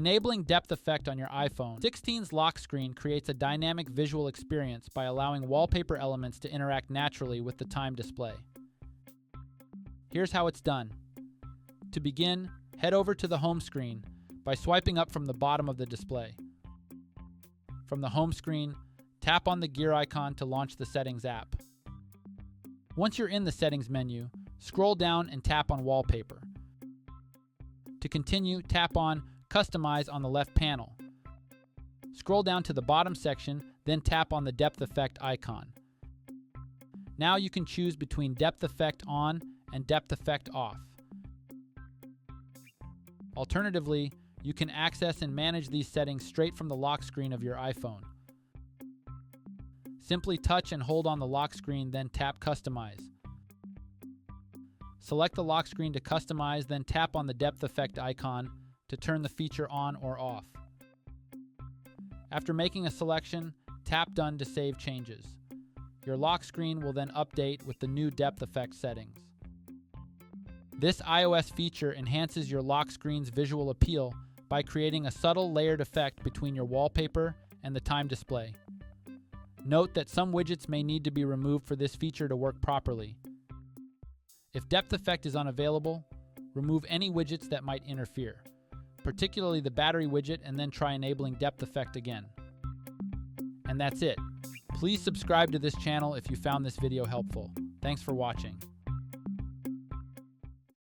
Enabling depth effect on your iPhone 16's lock screen creates a dynamic visual experience by allowing wallpaper elements to interact naturally with the time display. Here's how it's done. To begin, head over to the home screen by swiping up from the bottom of the display. From the home screen, tap on the gear icon to launch the Settings app. Once you're in the Settings menu, scroll down and tap on Wallpaper. To continue, tap on Customize on the left panel. Scroll down to the bottom section, then tap on the Depth Effect icon. Now you can choose between Depth Effect on and Depth Effect off. Alternatively, you can access and manage these settings straight from the lock screen of your iPhone. Simply touch and hold on the lock screen, then tap Customize. Select the lock screen to customize, then tap on the Depth Effect icon to turn the feature on or off. After making a selection, tap Done to save changes. Your lock screen will then update with the new Depth Effect settings. This iOS feature enhances your lock screen's visual appeal by creating a subtle layered effect between your wallpaper and the time display. Note that some widgets may need to be removed for this feature to work properly. If Depth Effect is unavailable, remove any widgets that might interfere, particularly the battery widget, and then try enabling Depth Effect again. And that's it. Please subscribe to this channel if you found this video helpful. Thanks for watching.